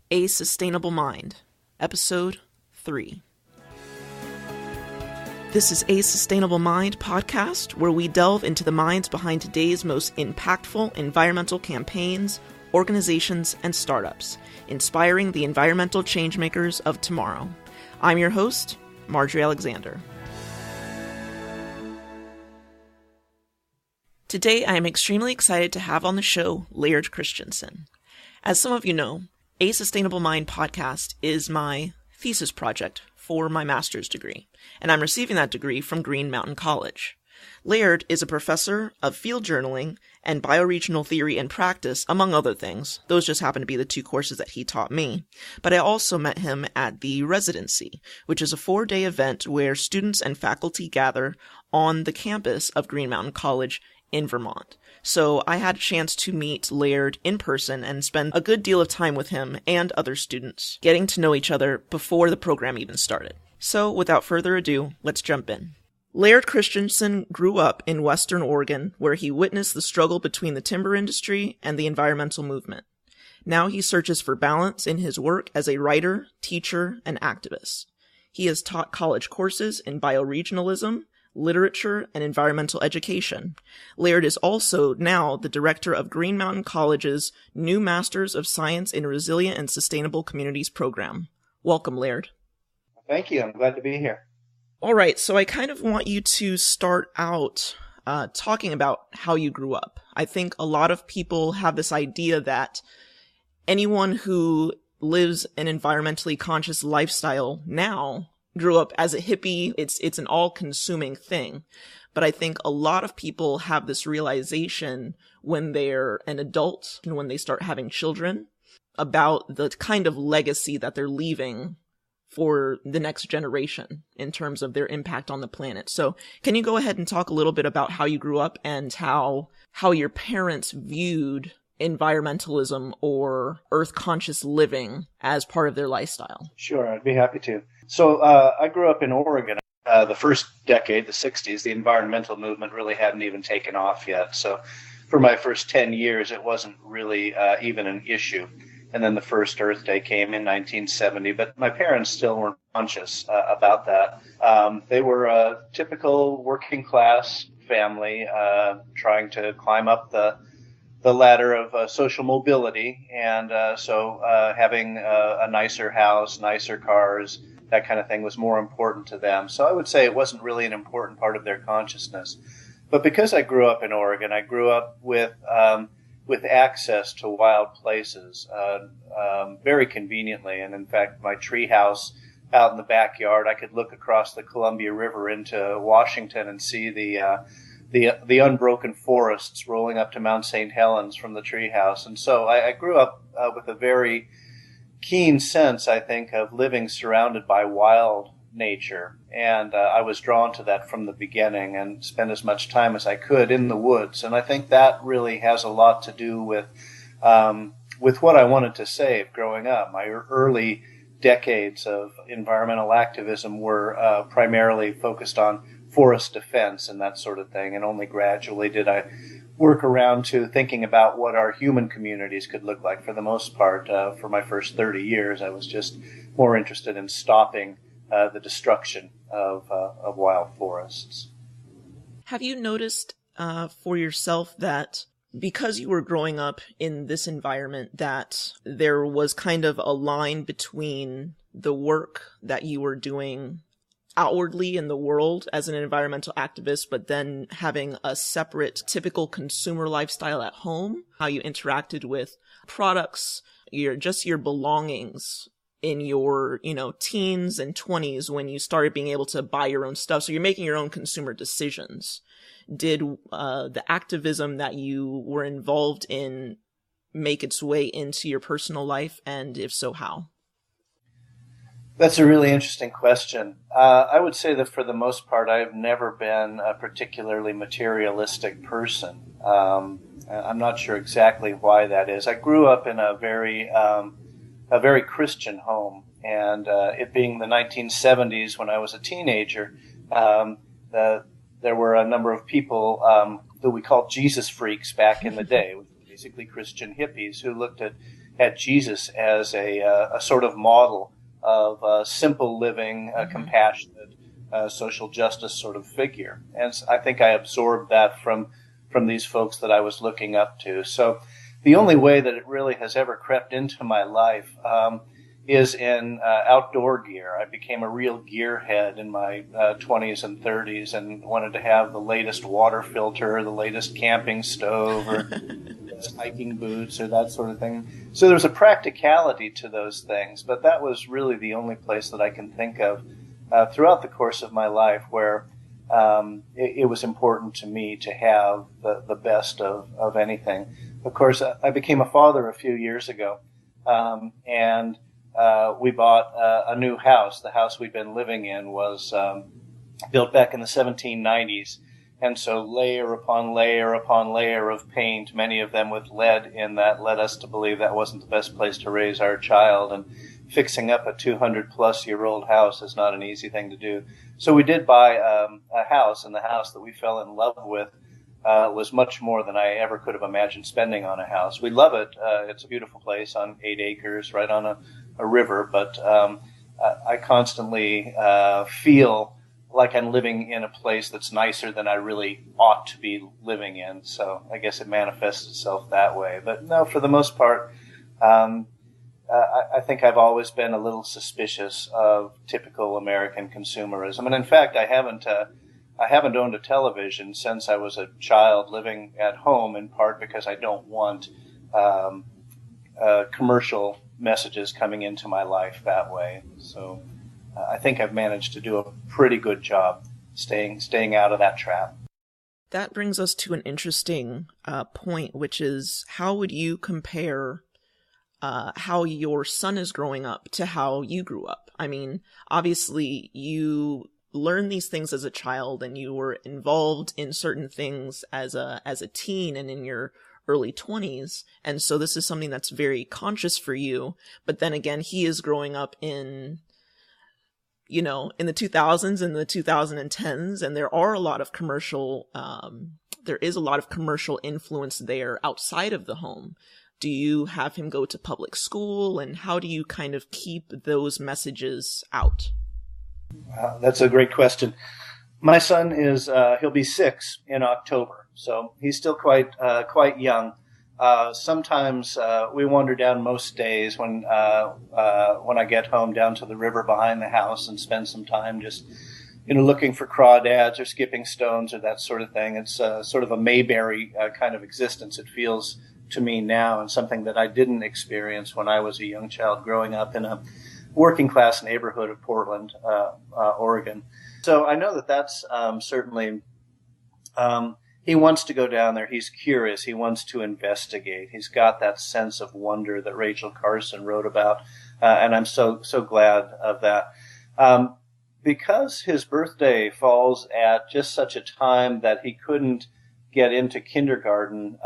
A Sustainable Mind, Episode 3. This is A Sustainable Mind podcast, where we delve into the minds behind today's most impactful environmental campaigns, organizations, and startups, inspiring the environmental changemakers of tomorrow. I'm your host, Marjorie Alexander. Today, I am extremely excited to have on the show Laird Christensen. As some of you know, A Sustainable Mind podcast is my thesis project for my master's degree, and I'm receiving that degree from Green Mountain College. Laird is a professor of field journaling and bioregional theory and practice, among other things. Those just happen to be the two courses that he taught me. But I also met him at the residency, which is a 4-day event where students and faculty gather on the campus of Green Mountain College in Vermont. So I had a chance to meet Laird in person and spend a good deal of time with him and other students, getting to know each other before the program even started. So without further ado, let's jump in. Laird Christensen grew up in Western Oregon, where he witnessed the struggle between the timber industry and the environmental movement. Now he searches for balance in his work as a writer, teacher, and activist. He has taught college courses in bioregionalism, literature, and environmental education. Laird is also now the director of Green Mountain College's new Masters of Science in Resilient and Sustainable Communities program. Welcome, Laird. Thank you. I'm glad to be here. All right, so I kind of want you to start out talking about how you grew up. I think a lot of people have this idea that anyone who lives an environmentally conscious lifestyle now grew up as a hippie. It's an all-consuming thing. But I think a lot of people have this realization when they're an adult and when they start having children about the kind of legacy that they're leaving for the next generation in terms of their impact on the planet. So can you go ahead and talk a little bit about how you grew up and how your parents viewed environmentalism or earth-conscious living as part of their lifestyle? Sure, I'd be happy to. So I grew up in Oregon. The first decade, the 60s, the environmental movement really hadn't even taken off yet. So for my first 10 years, it wasn't really even an issue. And then the first Earth Day came in 1970, but my parents still weren't conscious about that. They were a typical working class family trying to climb up the ladder of social mobility, and so having a nicer house, nicer cars, that kind of thing was more important to them. So I would say it wasn't really an important part of their consciousness. But because I grew up in Oregon, I grew up with access to wild places very conveniently. And in fact, my tree house out in the backyard, I could look across the Columbia River into Washington and see the unbroken forests rolling up to Mount St. Helens from the treehouse. And so I grew up with a very keen sense, I think, of living surrounded by wild nature. And I was drawn to that from the beginning and spent as much time as I could in the woods. And I think that really has a lot to do with what I wanted to save growing up. My early decades of environmental activism were primarily focused on forest defense and that sort of thing, and only gradually did I work around to thinking about what our human communities could look like. For the most part, for my first 30 years, I was just more interested in stopping the destruction of wild forests. Have you noticed for yourself that because you were growing up in this environment that there was kind of a line between the work that you were doing outwardly in the world as an environmental activist, but then having a separate typical consumer lifestyle at home, how you interacted with products, your belongings in your, teens and 20s when you started being able to buy your own stuff. So you're making your own consumer decisions. Did the activism that you were involved in make its way into your personal life? And if so, how? That's a really interesting question. I would say that for the most part, I've never been a particularly materialistic person. I'm not sure exactly why that is. I grew up in a very Christian home, and it being the 1970s when I was a teenager, there were a number of people that we called Jesus freaks back in the day, basically Christian hippies who looked at had Jesus as a sort of model of simple living, compassionate, social justice sort of figure. And I think I absorbed that from these folks that I was looking up to. So the only way that it really has ever crept into my life is in outdoor gear. I became a real gearhead in my 20s and 30s and wanted to have the latest water filter, the latest camping stove, or hiking boots, or that sort of thing. So there's a practicality to those things, but that was really the only place that I can think of throughout the course of my life where it was important to me to have the best of anything. Of course, I became a father a few years ago, and we bought a new house. The house we'd been living in was built back in the 1790s, and so layer upon layer upon layer of paint, many of them with lead in that, led us to believe that wasn't the best place to raise our child. And fixing up a 200-plus-year-old house is not an easy thing to do. So we did buy a house, and the house that we fell in love with was much more than I ever could have imagined spending on a house. We love it. It's a beautiful place on 8 acres right on a river, but I constantly feel like I'm living in a place that's nicer than I really ought to be living in. So I guess it manifests itself that way. But no, for the most part, I think I've always been a little suspicious of typical American consumerism. And in fact, I haven't owned a television since I was a child living at home, in part because I don't want commercial messages coming into my life that way. So I think I've managed to do a pretty good job staying out of that trap. That brings us to an interesting point, which is how would you compare how your son is growing up to how you grew up? I mean, obviously you learned these things as a child and you were involved in certain things as a teen and in your early 20s. And so this is something that's very conscious for you. But then again, he is growing up in the 2000s and the 2010s, and there are a lot of commercial, there is a lot of commercial influence there outside of the home. Do you have him go to public school, and how do you kind of keep those messages out? That's a great question. My son he'll be 6 in October, so he's still quite young. Sometimes we wander down most days when I get home down to the river behind the house and spend some time just looking for crawdads or skipping stones or that sort of thing. It's sort of a Mayberry kind of existence, it feels to me now, and something that I didn't experience when I was a young child growing up in a working class neighborhood of Portland, Oregon. So I know that's certainly, he wants to go down there. He's curious. He wants to investigate. He's got that sense of wonder that Rachel Carson wrote about, and I'm so glad of that. Because his birthday falls at just such a time that he couldn't get into kindergarten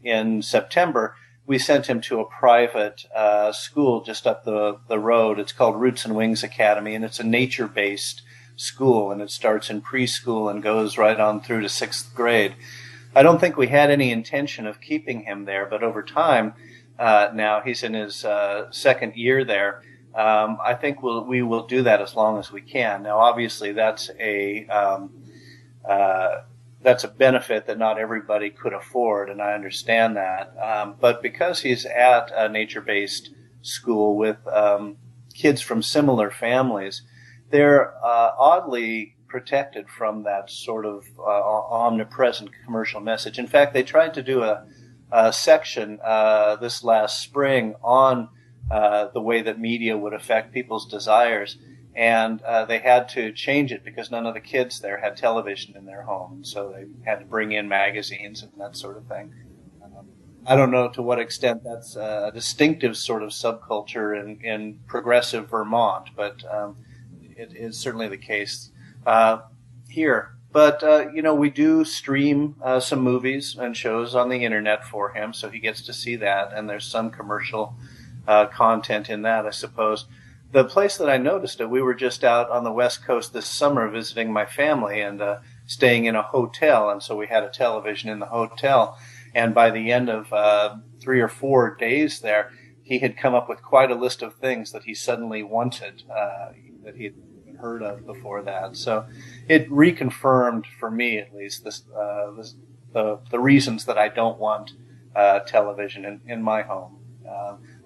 in September, we sent him to a private school just up the road. It's called Roots and Wings Academy, and it's a nature-based school, and it starts in preschool and goes right on through to 6th grade. I don't think we had any intention of keeping him there, but over time, now he's in his 2nd year there. I think we will do that as long as we can. Now, obviously, that's a benefit that not everybody could afford, and I understand that. But because he's at a nature-based school with kids from similar families, they're oddly protected from that sort of omnipresent commercial message. In fact, they tried to do a section this last spring on the way that media would affect people's desires. And they had to change it because none of the kids there had television in their home. So they had to bring in magazines and that sort of thing. I don't know to what extent that's a distinctive sort of subculture in progressive Vermont, but it is certainly the case here. But, we do stream some movies and shows on the internet for him, so he gets to see that. And there's some commercial content in that, I suppose. The place that I noticed it, we were just out on the West Coast this summer visiting my family and staying in a hotel, and so we had a television in the hotel. And by the end of 3 or 4 days there, he had come up with quite a list of things that he suddenly wanted, that he had heard of before that. So it reconfirmed, for me at least, the reasons that I don't want television in my home.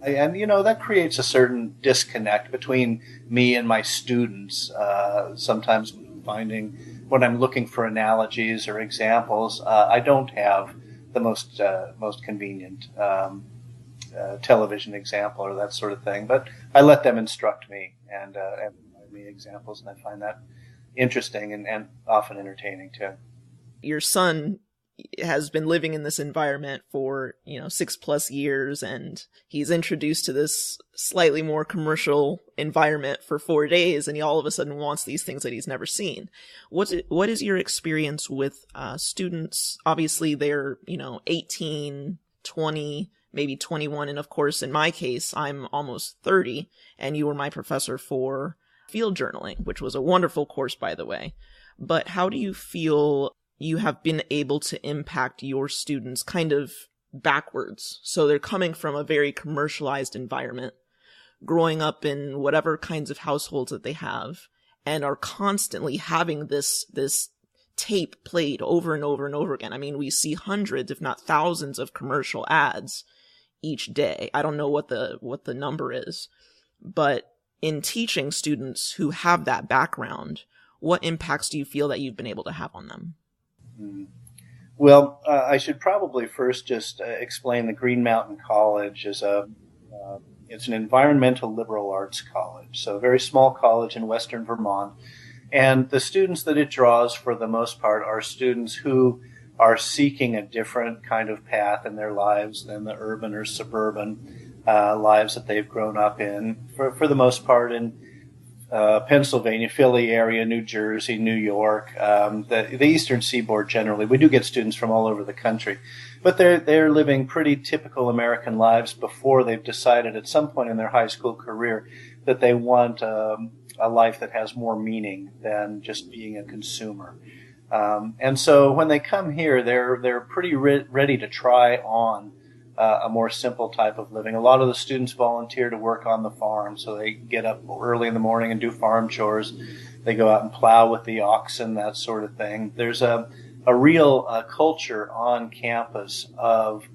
And, that creates a certain disconnect between me and my students. Sometimes finding when I'm looking for analogies or examples, I don't have the most convenient television example or that sort of thing. But I let them instruct me and provide me examples, and I find that interesting and often entertaining too. Your son has been living in this environment for 6+ years, and he's introduced to this slightly more commercial environment for 4 days, and he all of a sudden wants these things that he's never seen. What is your experience with students? Obviously they're 18, 20, maybe 21, and of course in my case I'm almost 30, and you were my professor for field journaling, which was a wonderful course, by the way. But how do you feel you have been able to impact your students kind of backwards? So they're coming from a very commercialized environment, growing up in whatever kinds of households that they have, and are constantly having this tape played over and over and over again. I mean, we see hundreds, if not thousands, of commercial ads each day. I don't know what the number is, but in teaching students who have that background, what impacts do you feel that you've been able to have on them? Well, I should probably first just explain the Green Mountain College is it's an environmental liberal arts college, so a very small college in western Vermont. And the students that it draws, for the most part, are students who are seeking a different kind of path in their lives than the urban or suburban lives that they've grown up in. For the most part, in Pennsylvania, Philly area, New Jersey, New York, the Eastern Seaboard generally. We do get students from all over the country, but they're living pretty typical American lives before they've decided at some point in their high school career that they want a life that has more meaning than just being a consumer. And so when they come here, they're pretty ready to try on a more simple type of living. A lot of the students volunteer to work on the farm, so they get up early in the morning and do farm chores. They go out and plow with the oxen, that sort of thing. There's a real culture on campus of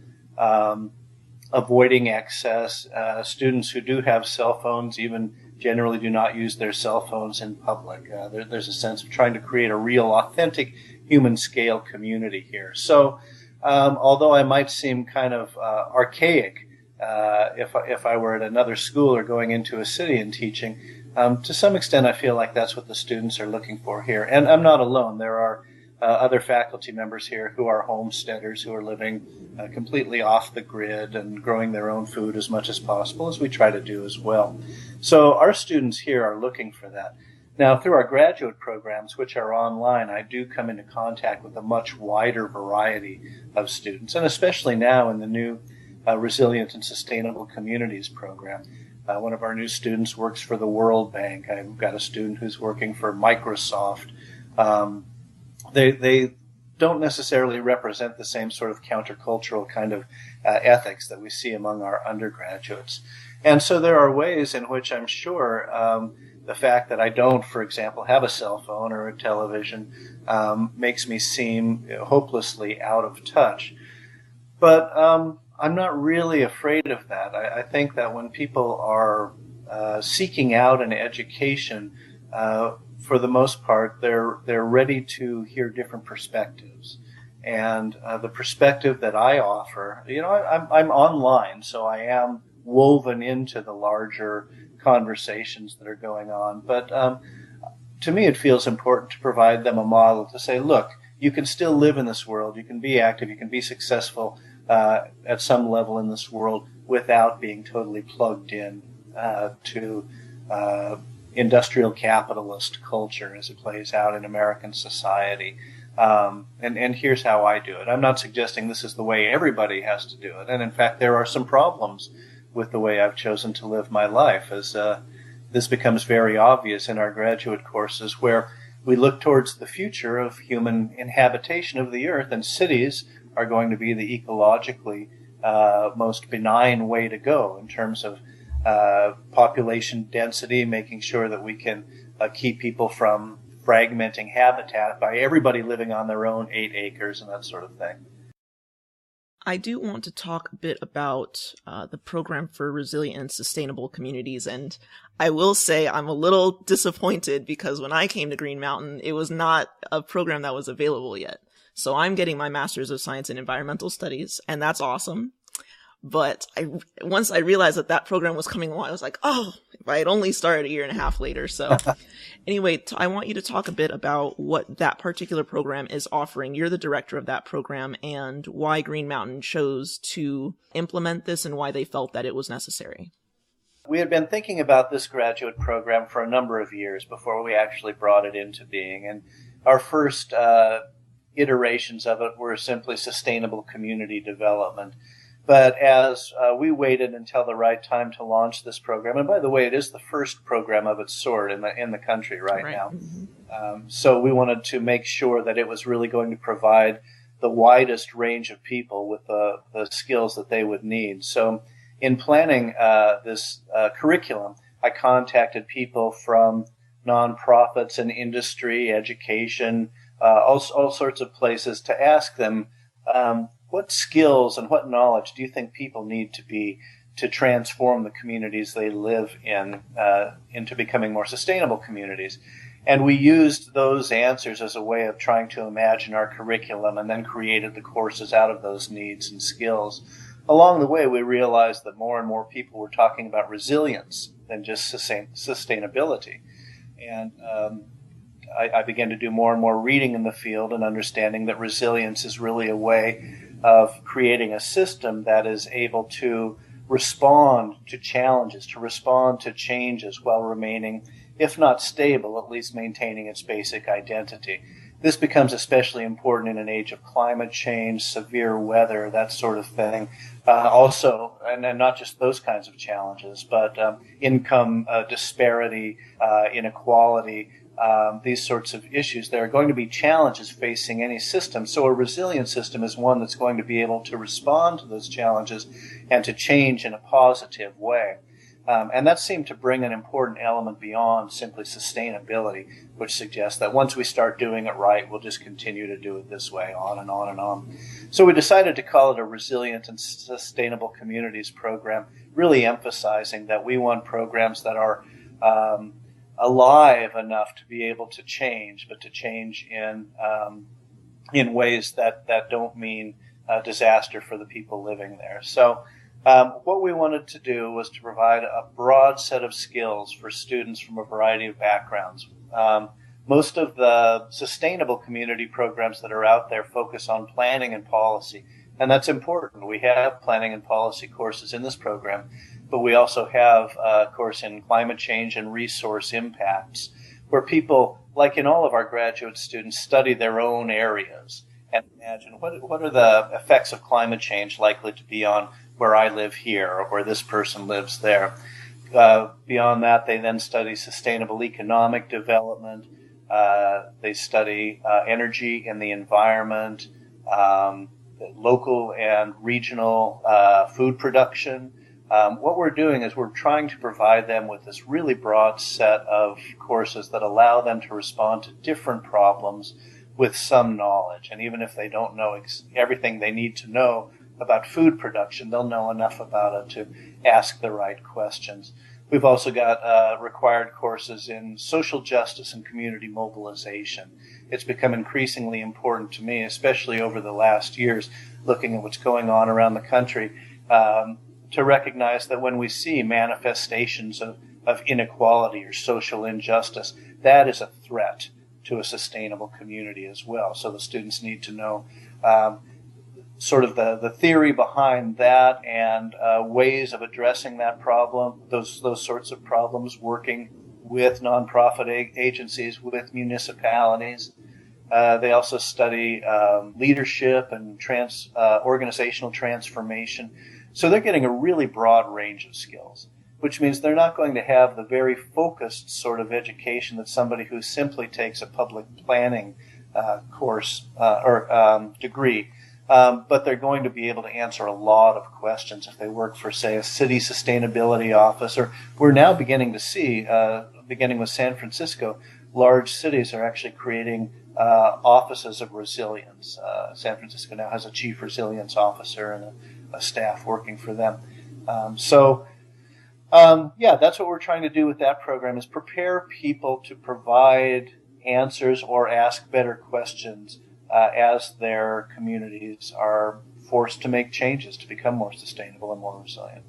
avoiding excess. Students who do have cell phones even generally do not use their cell phones in public. There's a sense of trying to create a real, authentic human scale community here. So although I might seem kind of archaic if I were at another school or going into a city and teaching, to some extent I feel like that's what the students are looking for here. And I'm not alone. There are other faculty members here who are homesteaders, who are living completely off the grid and growing their own food as much as possible, as we try to do as well. So our students here are looking for that. Now, through our graduate programs, which are online, I do come into contact with a much wider variety of students, and especially now in the new Resilient and Sustainable Communities program. One of our new students works for the World Bank. I've got a student who's working for Microsoft. They don't necessarily represent the same sort of countercultural kind of ethics that we see among our undergraduates. And so there are ways in which I'm sure the fact that I don't, for example, have a cell phone or a television makes me seem hopelessly out of touch. But I'm not really afraid of that. I think that when people are seeking out an education, for the most part, they're ready to hear different perspectives. And the perspective that I offer, I'm online, so I am woven into the larger conversations that are going on. But to me, it feels important to provide them a model to say, look, you can still live in this world, you can be active, you can be successful at some level in this world without being totally plugged in to industrial capitalist culture as it plays out in American society. And here's how I do it. I'm not suggesting this is the way everybody has to do it. And in fact, there are some problems with the way I've chosen to live my life, as this becomes very obvious in our graduate courses, where we look towards the future of human inhabitation of the earth, and cities are going to be the ecologically most benign way to go in terms of population density, making sure that we can keep people from fragmenting habitat by everybody living on their own 8 acres and that sort of thing. I do want to talk a bit about the program for resilient and sustainable communities, and I will say I'm a little disappointed because when I came to Green Mountain, it was not a program that was available yet. So I'm getting my Master's of Science in Environmental Studies, and that's awesome. But once I realized that program was coming along, I was like, oh, if I had only started a year and a half later. So anyway, I want you to talk a bit about what that particular program is offering. You're the director of that program, and why Green Mountain chose to implement this and why they felt that it was necessary. We had been thinking about this graduate program for a number of years before we actually brought it into being. And our first iterations of it were simply sustainable community development. But as we waited until the right time to launch this program, and by the way, it is the first program of its sort in the country right now. Mm-hmm. So we wanted to make sure that it was really going to provide the widest range of people with the skills that they would need. So in planning this curriculum, I contacted people from nonprofits and industry, education, all sorts of places to ask them, what skills and what knowledge do you think people need to transform the communities they live in into becoming more sustainable communities? And we used those answers as a way of trying to imagine our curriculum and then created the courses out of those needs and skills. Along the way, we realized that more and more people were talking about resilience than just sustainability. And I began to do more and more reading in the field and understanding that resilience is really a way of creating a system that is able to respond to challenges, to respond to changes while remaining, if not stable, at least maintaining its basic identity. This becomes especially important in an age of climate change, severe weather, that sort of thing. Also, and not just those kinds of challenges, but income disparity, inequality, these sorts of issues. There are going to be challenges facing any system. So a resilient system is one that's going to be able to respond to those challenges and to change in a positive way. And that seemed to bring an important element beyond simply sustainability, which suggests that once we start doing it right, we'll just continue to do it this way, on and on and on. So we decided to call it a Resilient and Sustainable Communities program, really emphasizing that we want programs that are alive enough to be able to change, but to change in ways that don't mean disaster for the people living there. So what we wanted to do was to provide a broad set of skills for students from a variety of backgrounds. Most of the sustainable community programs that are out there focus on planning and policy, and that's important. We have planning and policy courses in this program, but we also have a course in climate change and resource impacts, where people, like in all of our graduate students, study their own areas and imagine what are the effects of climate change likely to be on where I live here or where this person lives there. Beyond that, they then study sustainable economic development. They study energy and the environment, local and regional food production. What we're doing is we're trying to provide them with this really broad set of courses that allow them to respond to different problems with some knowledge. And even if they don't know everything they need to know about food production, they'll know enough about it to ask the right questions. We've also got required courses in social justice and community mobilization. It's become increasingly important to me, especially over the last years, looking at what's going on around the country, to recognize that when we see manifestations of inequality or social injustice, that is a threat to a sustainable community as well. So the students need to know sort of the theory behind that and ways of addressing that problem, those sorts of problems, working with nonprofit agencies, with municipalities. They also study leadership and organizational transformation. So they're getting a really broad range of skills, which means they're not going to have the very focused sort of education that somebody who simply takes a public planning course or degree but they're going to be able to answer a lot of questions if they work for, say, a city sustainability office. Or we're now beginning to see, beginning with San Francisco, large cities are actually creating offices of resilience. San Francisco now has a chief resilience officer and a staff working for them. That's what we're trying to do with that program, is prepare people to provide answers or ask better questions as their communities are forced to make changes to become more sustainable and more resilient.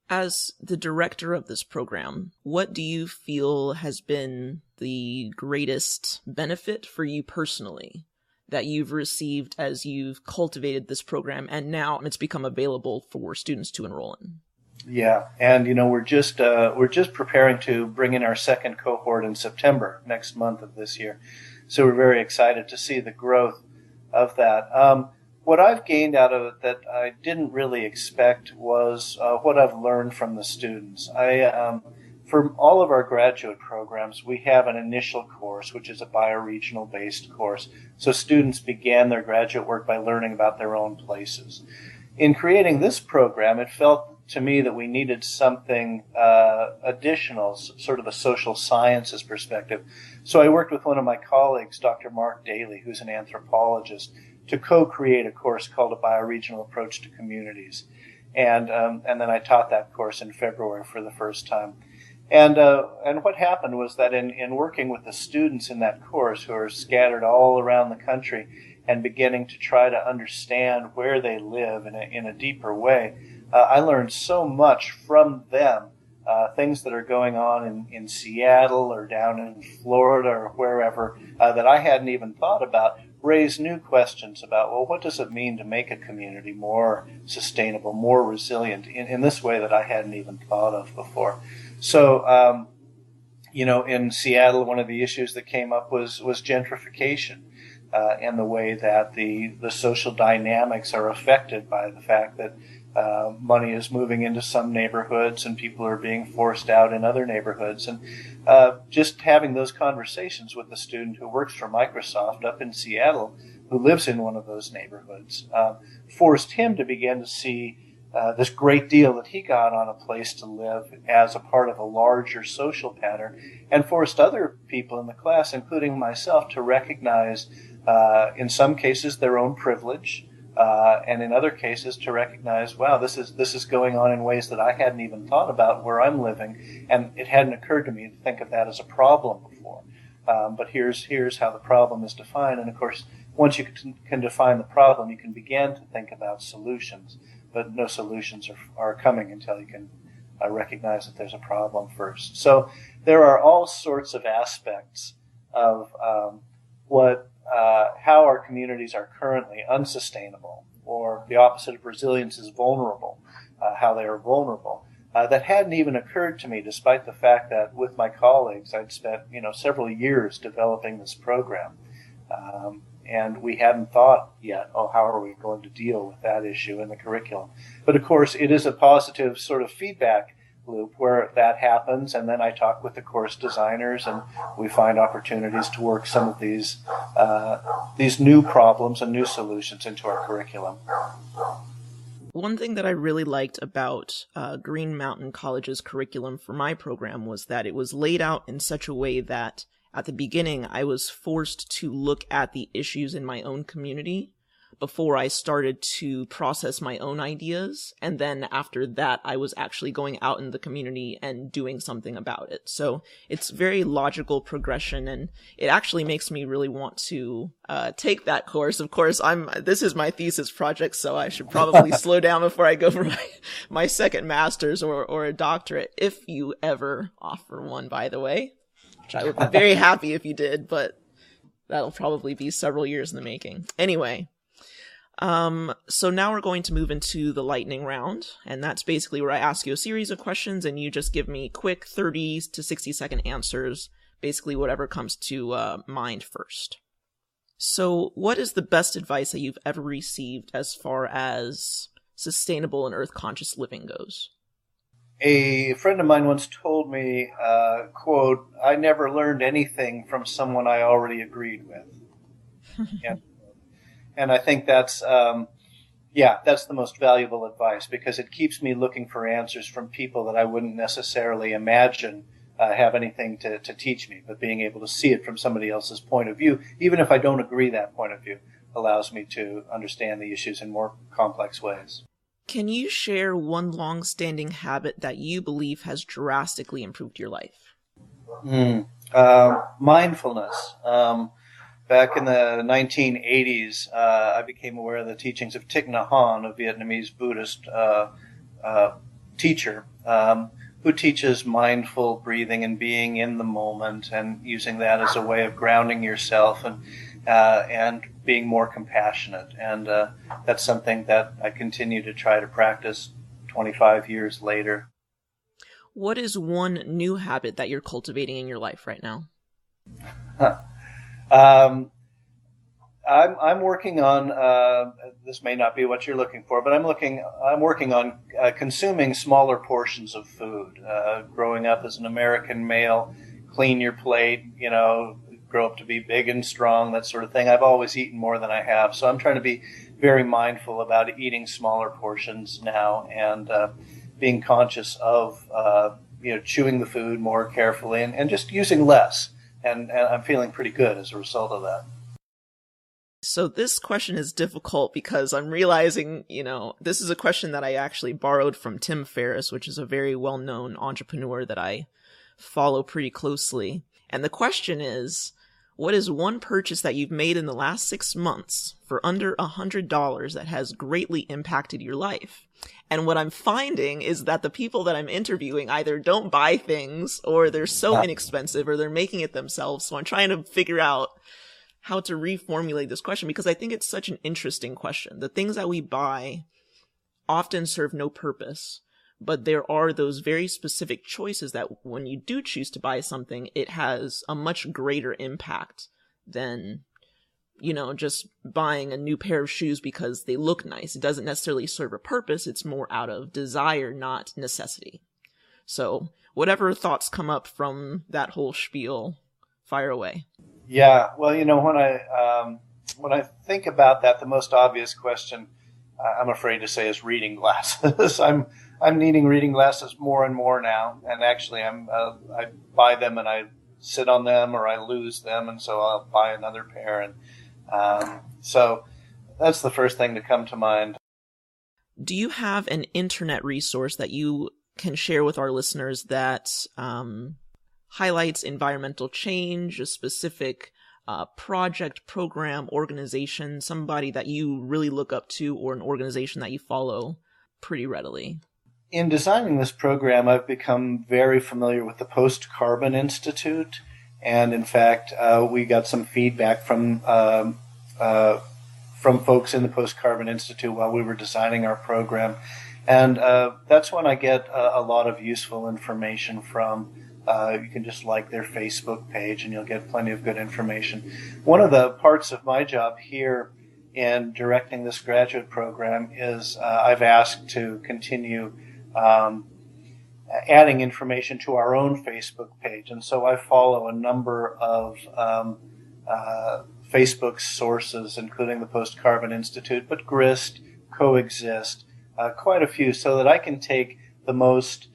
As the director of this program, what do you feel has been the greatest benefit for you personally that you've received as you've cultivated this program and now it's become available for students to enroll in? Yeah, and we're just preparing to bring in our second cohort in September next month of this year, so we're very excited to see the growth of that. What I've gained out of it that I didn't really expect was what I've learned from the students. For all of our graduate programs, we have an initial course, which is a bioregional based course. So students began their graduate work by learning about their own places. In creating this program, it felt to me that we needed something additional, sort of a social sciences perspective. So I worked with one of my colleagues, Dr. Mark Daly, who's an anthropologist, to co-create a course called A Bioregional Approach to Communities. And then I taught that course in February for the first time. And what happened was that in working with the students in that course, who are scattered all around the country and beginning to try to understand where they live in a deeper way, I learned so much from them, things that are going on in Seattle or down in Florida or wherever that I hadn't even thought about, raise new questions about, well, what does it mean to make a community more sustainable, more resilient in this way that I hadn't even thought of before. So, in Seattle, one of the issues that came up was gentrification and the way that the social dynamics are affected by the fact that money is moving into some neighborhoods and people are being forced out in other neighborhoods. And just having those conversations with the student who works for Microsoft up in Seattle, who lives in one of those neighborhoods, forced him to begin to see this great deal that he got on a place to live as a part of a larger social pattern, and forced other people in the class, including myself, to recognize, in some cases, their own privilege, and in other cases to recognize, wow, this is going on in ways that I hadn't even thought about where I'm living, and it hadn't occurred to me to think of that as a problem before. But here's how the problem is defined, and of course, once you can define the problem, you can begin to think about solutions. But no solutions are coming until you can recognize that there's a problem first. So there are all sorts of aspects of how our communities are currently unsustainable, or the opposite of resilience is vulnerable, how they are vulnerable, that hadn't even occurred to me, despite the fact that with my colleagues I'd spent several years developing this program. And we hadn't thought yet, how are we going to deal with that issue in the curriculum? But of course, it is a positive sort of feedback loop where that happens, and then I talk with the course designers, and we find opportunities to work some of these new problems and new solutions into our curriculum. One thing that I really liked about Green Mountain College's curriculum for my program was that it was laid out in such a way that at the beginning, I was forced to look at the issues in my own community before I started to process my own ideas. And then after that, I was actually going out in the community and doing something about it. So it's very logical progression, and it actually makes me really want to take that course. Of course, this is my thesis project, so I should probably slow down before I go for my second master's or a doctorate, if you ever offer one, by the way. I would be very happy if you did, but that'll probably be several years in the making. Anyway, so now we're going to move into the lightning round, and that's basically where I ask you a series of questions, and you just give me quick 30 to 60-second answers, basically whatever comes to mind first. So what is the best advice that you've ever received as far as sustainable and earth-conscious living goes? A friend of mine once told me, quote, "I never learned anything from someone I already agreed with." And I think that's that's the most valuable advice, because it keeps me looking for answers from people that I wouldn't necessarily imagine have anything to teach me, but being able to see it from somebody else's point of view, even if I don't agree that point of view, allows me to understand the issues in more complex ways. Can you share one long-standing habit that you believe has drastically improved your life? Mindfulness. Back in the 1980s, I became aware of the teachings of Thich Nhat Hanh, a Vietnamese Buddhist teacher, who teaches mindful breathing and being in the moment, and using that as a way of grounding yourself and being more compassionate. And that's something that I continue to try to practice 25 years later. What is one new habit that you're cultivating in your life right now? I'm working on, this may not be what you're looking for, but I'm working on consuming smaller portions of food. Growing up as an American male, clean your plate, grow up to be big and strong, that sort of thing. I've always eaten more than I have. So I'm trying to be very mindful about eating smaller portions now, and being conscious of, chewing the food more carefully, and just using less. And I'm feeling pretty good as a result of that. So this question is difficult because I'm realizing, this is a question that I actually borrowed from Tim Ferriss, which is a very well-known entrepreneur that I follow pretty closely. And the question is, what is one purchase that you've made in the last 6 months for under $100 that has greatly impacted your life? And what I'm finding is that the people that I'm interviewing either don't buy things, or they're so inexpensive, or they're making it themselves. So I'm trying to figure out how to reformulate this question, because I think it's such an interesting question. The things that we buy often serve no purpose, but there are those very specific choices that when you do choose to buy something, it has a much greater impact than, just buying a new pair of shoes because they look nice. It doesn't necessarily serve a purpose. It's more out of desire, not necessity. So whatever thoughts come up from that whole spiel, fire away. Yeah, well, when I think about that, the most obvious question, I'm afraid to say, is reading glasses. I'm needing reading glasses more and more now, and actually, I buy them and I sit on them, or I lose them, and so I'll buy another pair, and so that's the first thing to come to mind. Do you have an internet resource that you can share with our listeners that highlights environmental change, a specific project, program, organization, somebody that you really look up to, or an organization that you follow pretty readily? In designing this program, I've become very familiar with the Post-Carbon Institute, and in fact, we got some feedback from folks in the Post-Carbon Institute while we were designing our program, and that's when I get a lot of useful information from. You can just like their Facebook page, and you'll get plenty of good information. One of the parts of my job here in directing this graduate program is I've asked to continue adding information to our own Facebook page. And so I follow a number of Facebook sources, including the Post-Carbon Institute, but GRIST, Coexist, quite a few, so that I can take the most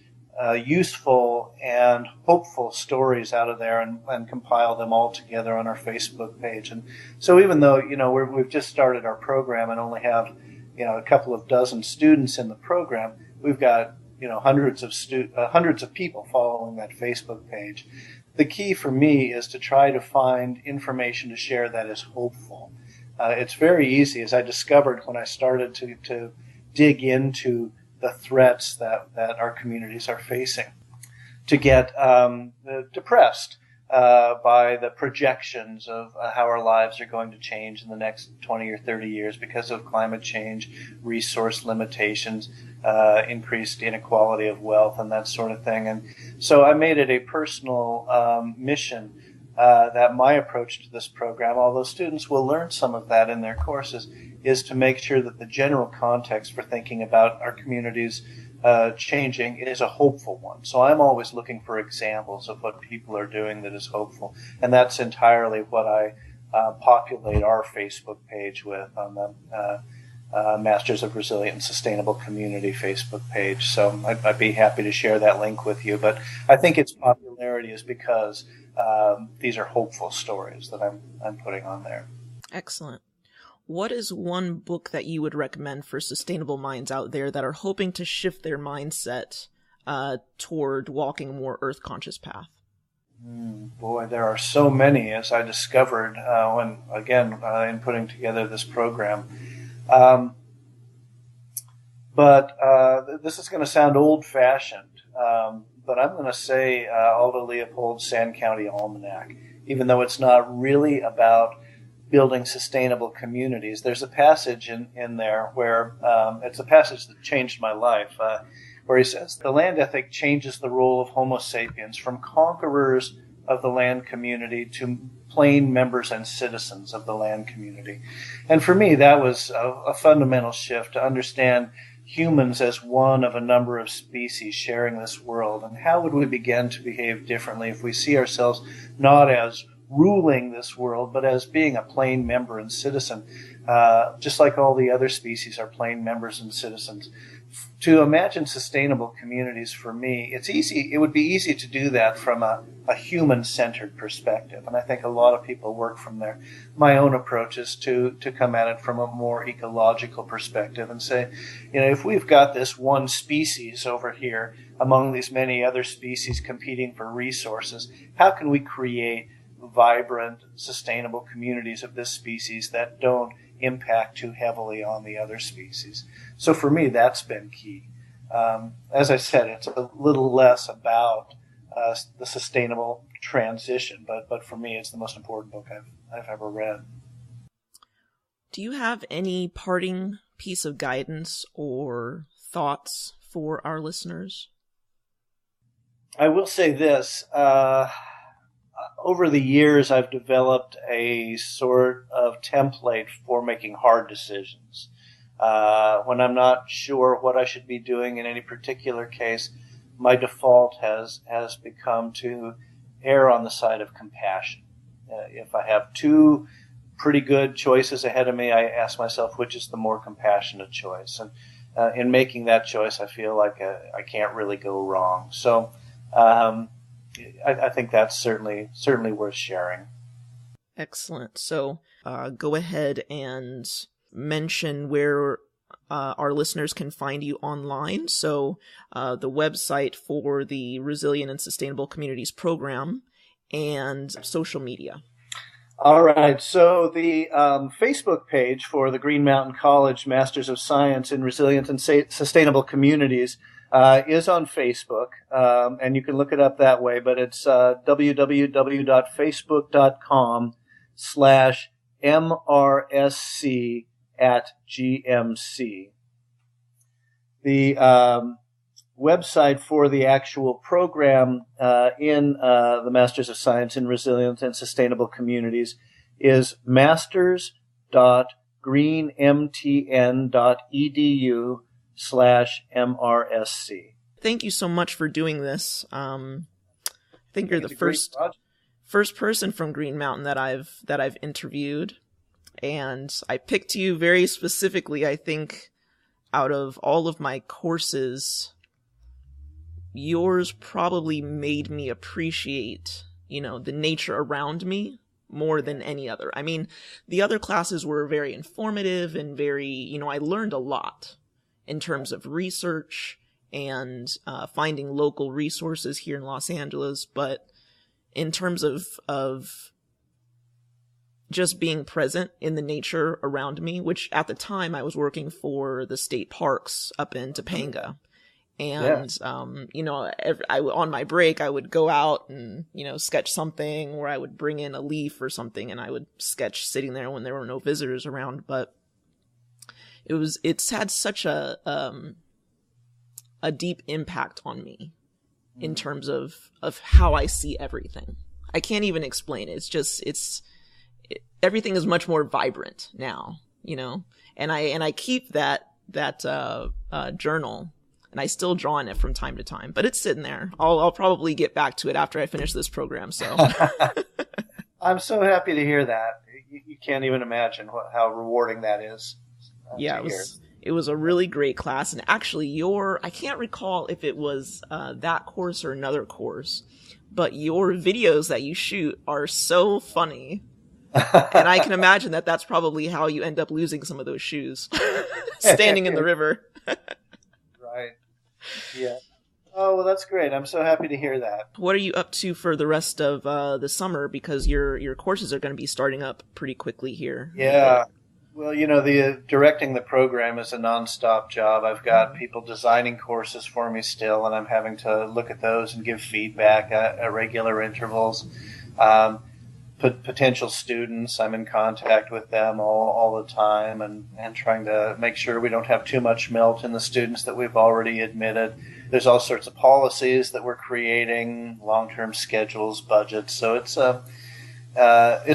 useful and hopeful stories out of there and compile them all together on our Facebook page. And so even though, we've just started our program and only have, a couple of dozen students in the program, we've got, hundreds of people following that Facebook page. The key for me is to try to find information to share that is hopeful. It's very easy, as I discovered when I started to dig into the threats that our communities are facing, to get depressed by the projections of how our lives are going to change in the next 20 or 30 years because of climate change, resource limitations, increased inequality of wealth, and that sort of thing. And so I made it a personal mission that my approach to this program, although students will learn some of that in their courses, is to make sure that the general context for thinking about our communities changing is a hopeful one. So I'm always looking for examples of what people are doing that is hopeful. And that's entirely what I populate our Facebook page with on the Masters of Resilient and Sustainable Community Facebook page. So I'd be happy to share that link with you. But I think its popularity is because these are hopeful stories that I'm putting on there. Excellent. What is one book that you would recommend for sustainable minds out there that are hoping to shift their mindset toward walking a more earth-conscious path? Boy, there are so many, as I discovered in putting together this program. But this is going to sound old-fashioned, but I'm going to say Aldo Leopold's Sand County Almanac, even though it's not really about building sustainable communities. There's a passage in there where it's a passage that changed my life, where he says, the land ethic changes the role of Homo sapiens from conquerors of the land community to plain members and citizens of the land community. And for me, that was a fundamental shift to understand humans as one of a number of species sharing this world. And how would we begin to behave differently if we see ourselves not as ruling this world, but as being a plain member and citizen, just like all the other species are plain members and citizens. To imagine sustainable communities, for me, it would be easy to do that from a human-centered perspective. And I think a lot of people work from there. My own approach is to come at it from a more ecological perspective and say, if we've got this one species over here among these many other species competing for resources, how can we create vibrant, sustainable communities of this species that don't impact too heavily on the other species? So for me, that's been key. As I said, it's a little less about the sustainable transition, but for me, it's the most important book I've ever read. Do you have any parting piece of guidance or thoughts for our listeners? I will say this. Over the years, I've developed a sort of template for making hard decisions. When I'm not sure what I should be doing in any particular case, my default has become to err on the side of compassion. If I have two pretty good choices ahead of me, I ask myself, which is the more compassionate choice? And in making that choice, I feel like I can't really go wrong. So I think that's certainly worth sharing. Excellent. So go ahead and mention where our listeners can find you online. So the website for the Resilient and Sustainable Communities program and social media. All right. So the Facebook page for the Green Mountain College Masters of Science in Resilient and Sustainable Communities is on Facebook, and you can look it up that way, but it's www.facebook.com/MRSC@GMC. The website for the actual program in the Masters of Science in Resilient and Sustainable Communities is masters.greenmtn.edu/MRSC. Thank you so much for doing this. I think you're the first person from Green Mountain that I've interviewed, and I picked you very specifically. I think out of all of my courses, yours probably made me appreciate, the nature around me more than any other. I mean, the other classes were very informative and very, I learned a lot in terms of research and finding local resources here in Los Angeles. But in terms of just being present in the nature around me, which at the time I was working for the state parks up in Topanga. And, on my break, I would go out and, sketch something, or I would bring in a leaf or something and I would sketch sitting there when there were no visitors around. But it's had such a deep impact on me in terms of how I see everything. I can't even explain it. It's just, everything is much more vibrant now, and I keep that journal. And I still draw on it from time to time, but it's sitting there. I'll probably get back to it after I finish this program. So I'm so happy to hear that. can't even imagine how rewarding that is. Yeah, it was a really great class. And actually, I can't recall if it was that course or another course, but your videos that you shoot are so funny. And I can imagine that that's probably how you end up losing some of those shoes, standing in the river. Right. Yeah. Oh, well, that's great. I'm so happy to hear that. What are you up to for the rest of the summer? Because your courses are going to be starting up pretty quickly here. Yeah. Well, the directing the program is a nonstop job. I've got people designing courses for me still, and I'm having to look at those and give feedback at regular intervals. Potential students, I'm in contact with them all the time and trying to make sure we don't have too much melt in the students that we've already admitted. There's all sorts of policies that we're creating, long-term schedules, budgets. So it's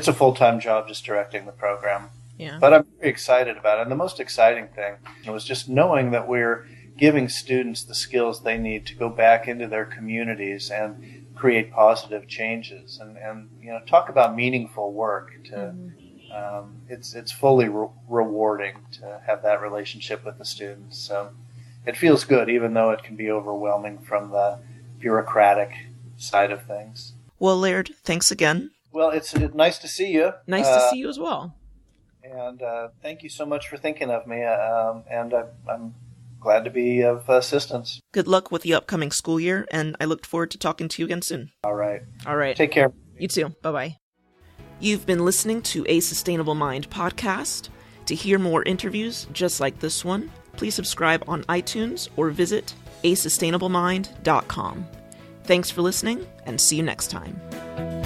a full-time job just directing the program. Yeah. But I'm very excited about it. And the most exciting thing was just knowing that we're giving students the skills they need to go back into their communities and create positive changes and talk about meaningful work. It's fully rewarding to have that relationship with the students. So it feels good, even though it can be overwhelming from the bureaucratic side of things. Well, Laird, thanks again. Well, it's nice to see you. Nice to see you as well. And thank you so much for thinking of me. And I'm glad to be of assistance. Good luck with the upcoming school year, and I look forward to talking to you again soon. All right. Take care. You too. Bye-bye. You've been listening to A Sustainable Mind podcast. To hear more interviews just like this one, please subscribe on iTunes or visit asustainablemind.com. Thanks for listening, and see you next time.